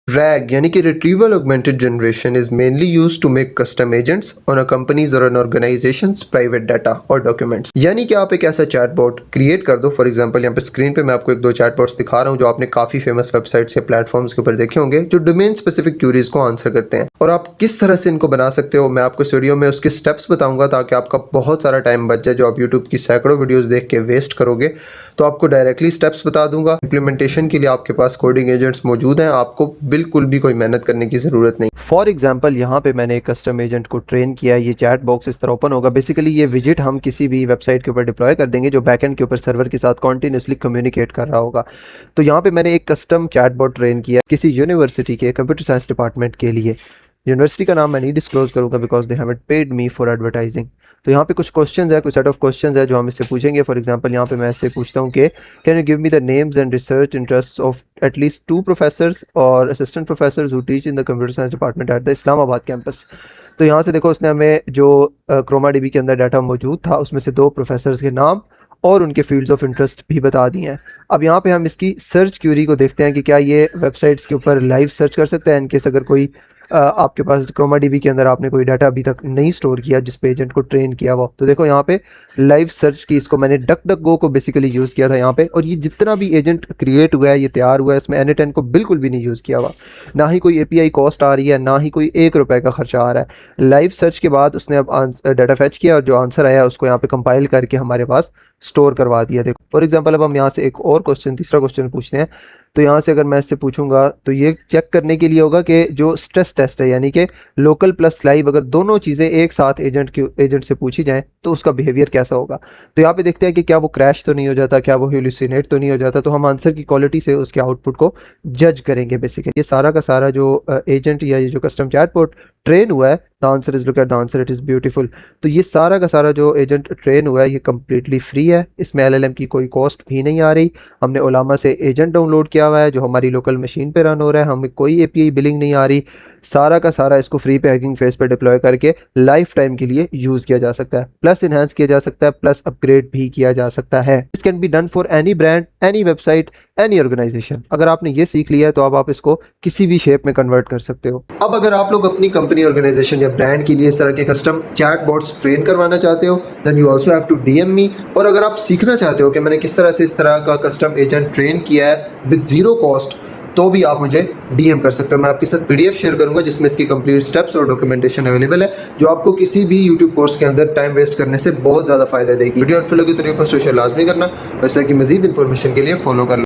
RAG यानी कि Retrieval Augmented Generation is mainly used to make custom agents on a company's or an organization's private data or documents। यानी कि आप एक ऐसा चैटबॉट क्रिएट कर दो। फॉर एग्जांपल यहाँ पे स्क्रीन पे मैं आपको एक दो चैटबॉट्स दिखा रहा हूँ जो आपने काफ़ी फेमस वेबसाइट्स या प्लेटफॉर्म्स के ऊपर देखे होंगे, जो डोमेन स्पेसिफिक क्यूरीज को आंसर करते हैं। और आप किस तरह से इनको बना सकते हो मैं आपको इस वीडियो में उसके स्टेप्स बताऊंगा, ताकि आपका बहुत सारा टाइम बच जाए जो आप यूट्यूब की सैकड़ों वीडियोज़ देख के वेस्ट करोगे। तो आपको डायरेक्टली स्टेप्स बता दूंगा। इंप्लीमेंटेशन के लिए आपके पास कोडिंग एजेंट्स मौजूद हैं, आपको बिल्कुल भी कोई मेहनत करने की ज़रूरत नहीं। फॉर एग्जांपल यहाँ पे मैंने एक कस्टम एजेंट को ट्रेन किया है। ये चैट बॉक्स इस तरह ओपन होगा। बेसिकली ये विजिट हम किसी भी वेबसाइट के ऊपर डिप्लॉय कर देंगे जो बैकएंड के ऊपर सर्वर के साथ कॉन्टिन्यूसली कम्युनिकेट कर रहा होगा। तो यहाँ पे मैंने एक कस्टम चैटबॉट ट्रेन किया किसी यूनिवर्सिटी के कंप्यूटर साइंस डिपार्टमेंट के लिए। यूनिवर्सिटी का नाम मैं नहीं डिस्क्लोज करूँगा because they haven't paid me for advertising. तो यहाँ पे कुछ क्वेश्चंस है, कुछ सेट ऑफ क्वेश्चंस है जो हम इससे पूछेंगे। फॉर एग्जांपल यहाँ पे मैं इससे पूछता हूँ कि can you give me the names and research interest of at least 2 professors और assistant professors who teach in the computer science department at the Islamabad campus. तो यहाँ से देखो उसने हमें जो क्रोमा डीबी के अंदर डाटा मौजूद था उसमें से 2 प्रोफेसर्स के नाम और उनके फील्ड्स ऑफ इंटरेस्ट भी बता दिए हैं। अब यहाँ पे हम इसकी सर्च क्यूरी को देखते हैं कि क्या ये वेबसाइट्स के ऊपर लाइव सर्च कर सकते हैं। इनकेस अगर कोई आपके पास क्रोमा डीबी के अंदर आपने कोई डाटा अभी तक नहीं स्टोर किया जिस पे एजेंट को ट्रेन किया हुआ, तो देखो यहाँ पे लाइव सर्च की इसको मैंने डक डक गो को बेसिकली यूज़ किया था यहाँ पे। और ये जितना भी एजेंट क्रिएट हुआ है, ये तैयार हुआ है, इसमें N10 को बिल्कुल भी नहीं यूज़ किया हुआ, ना ही कोई API कॉस्ट आ रही है, ना ही कोई 1 रुपये का खर्चा आ रहा है। लाइव सर्च के बाद उसने अब डाटा फैच किया और जो आंसर आया उसको यहाँ पे कंपाइल करके हमारे पास स्टोर करवा दिया। देखो फॉर एग्जांपल अब हम यहाँ से एक और क्वेश्चन, तीसरा क्वेश्चन पूछते हैं। तो यहाँ से अगर मैं इससे पूछूंगा तो ये चेक करने के लिए होगा कि जो स्ट्रेस टेस्ट है यानी कि लोकल प्लस लाइव, अगर दोनों चीज़ें एक साथ एजेंट से पूछी जाएं तो उसका बिहेवियर कैसा होगा। तो यहाँ पे देखते हैं कि क्या वो क्रैश तो नहीं हो जाता, क्या वो हेलुसिनेट तो नहीं हो जाता। तो हम आंसर की क्वालिटी से उसके आउटपुट को जज करेंगे। बेसिकली ये सारा का सारा जो एजेंट या ये जो कस्टम चैटबॉट ट्रेन हुआ है, the answer is look at the answer it is beautiful. तो ये सारा का सारा जो एजेंट ट्रेन हुआ है ये कम्प्लीटली फ्री है, इसमें LLM की कोई कॉस्ट भी नहीं आ रही। हमने ओलामा से एजेंट डाउनलोड किया हुआ है जो हमारी लोकल मशीन पे रन हो रहा है, हमें कोई API बिलिंग नहीं आ रही। सारा का सारा इसको फ्री पे हैगिंग फेस पे डिप्लॉय करके लाइफ टाइम के लिए यूज़ किया जा सकता है, प्लस इन्हांस किया जा सकता है, प्लस अपग्रेड भी किया जा सकता है। This can be done for any brand, any website, any organisation. अगर आपने ये सीख लिया है तो अब आप इसको किसी भी शेप में कन्वर्ट कर सकते हो। अब अगर आप लोग अपनी कंपनी, ऑर्गेनाइजेशन या ब्रांड के लिए इस तरह के कस्टम चैटबॉट्स ट्रेन करवाना चाहते हो then you also have to DM me. और अगर आप सीखना चाहते हो कि मैंने किस तरह से इस तरह का कस्टम एजेंट ट्रेन किया है विद ज़ीरो कॉस्ट, तो भी आप मुझे DM कर सकते हो। मैं आपके साथ PDF शेयर करूंगा जिसमें इसकी कंप्लीट स्टेप्स और डॉक्यूमेंटेशन अवेलेबल है, जो आपको किसी भी YouTube कोर्स के अंदर टाइम वेस्ट करने से बहुत ज़्यादा फायदा देगी। वीडियो अच्छी लगी तो रिक्वेस्ट शेयर लाजमी करना। वैसे कि मजीद इन्फॉर्मेशन के लिए फॉलो कर लो।